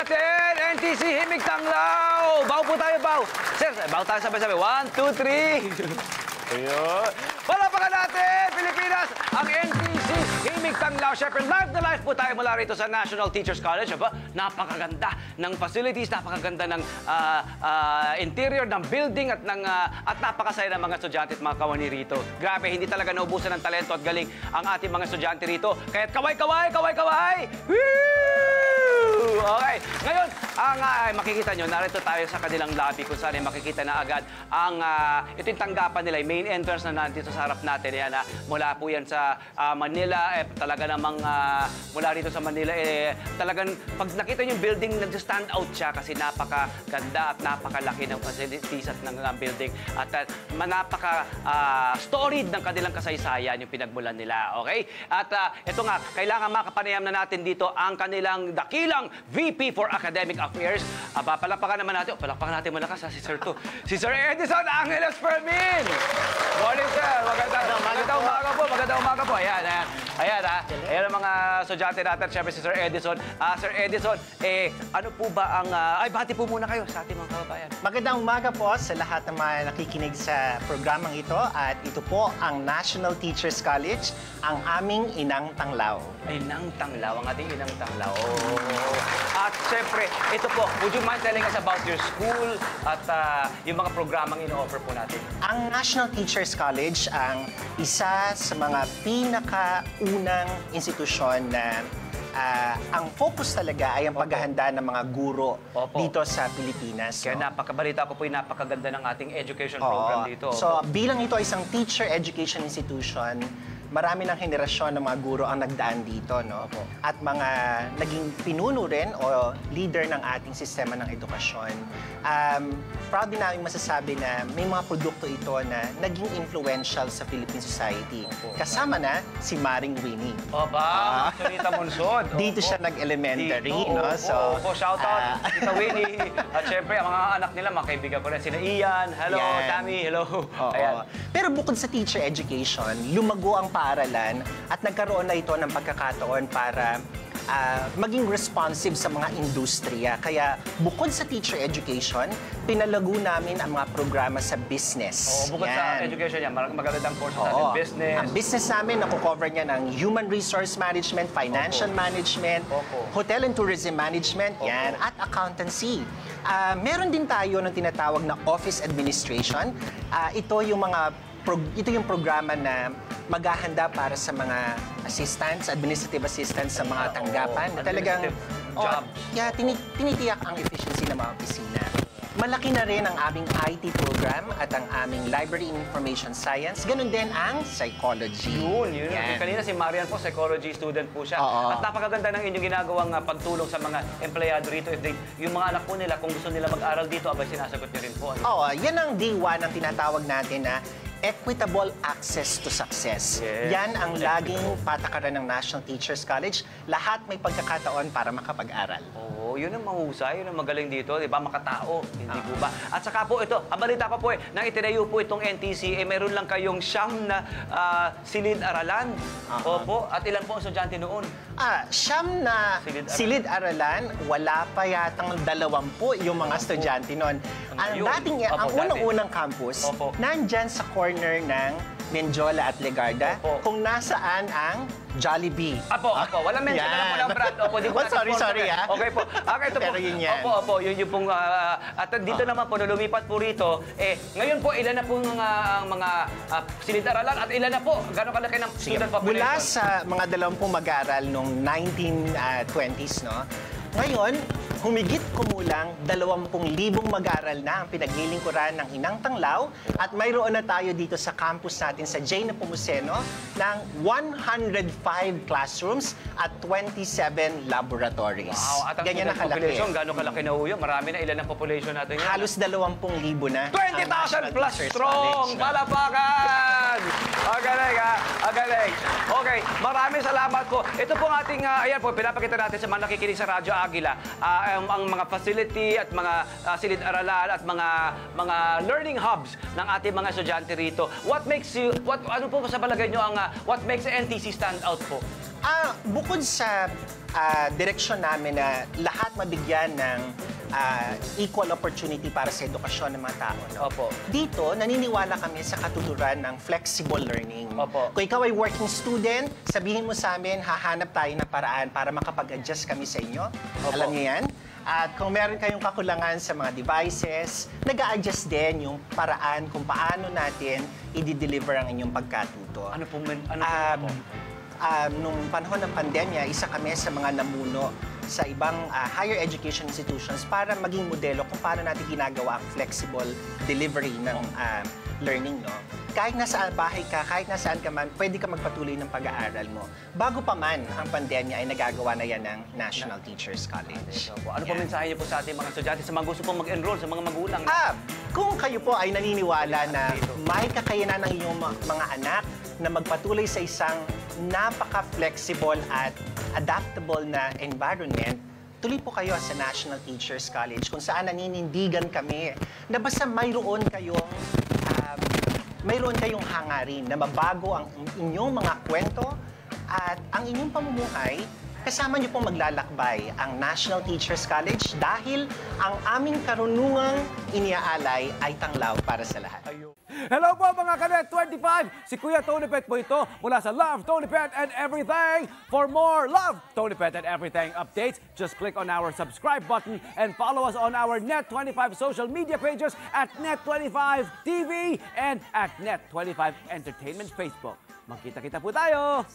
natin, NTC Himig Tanglaw! Baw po tayo, baw! Sir, baw tayo sabay-sabay. 1, 2, 3. Ayun. Palapakan natin, Pilipinas, ang NTC Himig Tanglaw. Siyempre, live na live po tayo mula rito sa National Teachers College. Aba, napakaganda ng facilities, napakaganda ng interior ng building at napakasaya ng mga estudyante at mga kawani rito. Grabe, hindi talaga naubusan ng talento at galing ang ating mga estudyante rito. Kaya kaway-kaway, kaway-kaway! Okay, ngayon, makikita nyo, narito tayo sa kanilang lobby kung saan makikita na agad ang ito yung tanggapan nila, main entrance na nandito sa harap natin. Yan, mula po yan sa Manila, talaga namang mula rito sa Manila, talagang pag nakita nyo yung building, nag-stand out siya kasi napakaganda at napakalaki ng facilities at ng building at napaka-storied ng kanilang kasaysayan yung pinagmulan nila, okay? At ito nga, kailangan makapanayam na natin dito ang kanilang dakilang VP for Academic Affairs. Palakpakan naman natin. Palakpakan natin malakas si Sir to. Si Sir Edison Angeles Fermin. Morning, sir. Magandang umaga po. Magandang umaga po. Ayan, ayan. Ayan, ayan ang mga estudyante natin. Siyempre si Sir Edison. Sir Edison, ano po ba ang... bati po muna kayo sa ating mga kababayan. Magandang umaga po sa lahat ng mga nakikinig sa programang ito. At ito po ang National Teachers College, ang aming Inang Tanglaw. Inang Tanglaw, ang ating Inang Tanglaw. At siyempre, ito po, would you mind telling us about your school at yung mga programang ino-offer po natin? Ang National Teachers College ang isa sa mga pinakaunang institusyon na ang focus talaga ay ang paghahanda ng mga guro dito sa Pilipinas. Kaya napakabalita ko po yung napakaganda ng ating education program dito. So bilang ito ay isang teacher education institution, marami ng henerasyon ng mga guro ang nagdaan dito, no? At mga naging pinuno rin o leader ng ating sistema ng edukasyon. Proud din namin masasabi na may mga produkto ito na naging influential sa Philippine society. Kasama na si Maring Winnie. Sonita Monsod. Dito siya nag-elementary, no? So, shout out, Tita Winnie. At syempre, ang mga anak nila, mga kaibigan ko rin, sina Ian, hello, Tammy, hello. Ayan. Pero bukod sa teacher education, lumago ang paaralan at nagkaroon na ito ng pagkakataon para maging responsive sa mga industriya. Kaya bukod sa teacher education, pinalago namin ang mga programa sa business. Bukod sa education yan, magagandang courses natin, business. Ang business namin, nakukover niya ng human resource management, financial management, hotel and tourism management, yan, at accountancy. Meron din tayo ng tinatawag na office administration. Ito yung programa na maghahanda para sa mga assistants, administrative assistants sa mga tanggapan. Talagang tinitiyak ang efficiency ng mga opisina. Malaki na rin ang aming IT program at ang aming Library Information Science. Ganun din ang psychology. Yun. Kanina si Marian po, psychology student po siya. At napakaganda ng inyong ginagawang pagtulong sa mga empleyado rito. Yung mga anak po nila, kung gusto nila mag-aral dito, sinasagot niyo rin po. Yan ang D1 ang tinatawag natin na equitable access to success. Yan ang laging patakaran ng National Teachers College. Lahat may pagkakataon para makapag-aral. Yun ang mahusay, yun ang magaling dito, di ba? Makatao, hindi po ba? At saka po ito, ang balita pa po nang itinayo po itong NTC, meron lang kayong siyam na silid-aralan. At ilan po ang estudyante noon? Siyam na silid-aralan, wala pa yatang 20 yung mga estudyante noon. Ang unang-unang campus, nandyan sa corner ng Menjola at Legarda, kung nasaan ang Jollibee. Walang mention na po ng brand. Sorry. Okay po. Ito Pero po. yun yan. Yun yung pong... at dito naman po, nung lumipat po rito, ngayon po, ilan na po mga silid-aralan at ilan na po? Gano'ng kalaki ng student population? Mula sa mga 20 mag-aaral noong 1920s, no? Ngayon, humigit kumulang 20,000 mag-aaral na ang pinaglilingkuran ng Inang Tanglaw at mayroon na tayo dito sa campus natin sa J. Nepomuceno ng 105 classrooms at 27 laboratories. Wow! At ang ganyan na kalaki. Population, gano'ng kalaki na uyo? Marami na, ilan ang population natin yan? Halos 20,000 na. 20,000 plus strong! Palapakan! Agaling! Okay, maraming salamat po. Ito po ang ating, ayan po, pinapakita natin sa mga nakikinig sa Radyo Agila. Ang mga facility at mga silid-aralan at mga learning hubs ng ating mga estudyante rito. Ano po sa palagay nyo what makes NTC stand out po? Bukod sa direksyon namin na lahat mabigyan ng equal opportunity para sa edukasyon ng mga tao, no? Opo. Dito, naniniwala kami sa katuturan ng flexible learning. Opo. Kung ikaw ay working student, sabihin mo sa amin, hahanap tayo ng paraan para makapag-adjust kami sa inyo. Opo. Alam niyo yan? At kung meron kayong kakulangan sa mga devices, nag-a-adjust din yung paraan kung paano natin i-deliver ang inyong pagkatuto. Ano po? Nung panahon ng pandemya, isa kami sa mga namuno sa ibang higher education institutions para maging modelo kung paano natin ginagawa ang flexible delivery ng learning, no? Kahit nasa bahay ka, kahit nasaan ka man, pwede ka magpatuloy ng pag-aaral mo. Bago pa man ang pandemya ay nagagawa na yan ng National Teachers College. Opo. Ano po mensahe niyo po sa ating mga estudyante, sa mga gusto pong mag-enroll, sa mga magulang? Kung kayo po ay naniniwala na may kakayanan ng iyong mga anak na magpatuloy sa isang napaka-flexible at adaptable na environment, tuloy po kayo sa National Teachers College kung saan naninindigan kami na basta mayroon kayong hangarin na mabago ang inyong mga kwento at ang inyong pamumuhay, kasama niyo pong maglalakbay ang National Teachers College dahil ang aming karunungang iniaalay ay tanglaw para sa lahat. Hello po mga Kanet 25! Si Kuya Tony Pet po ito mula sa Love, Tony Pet and Everything. For more Love, Tony Pet and Everything updates, just click on our subscribe button and follow us on our Net25 social media pages at Net25 TV and at Net25 Entertainment Facebook. Magkita-kita po tayo!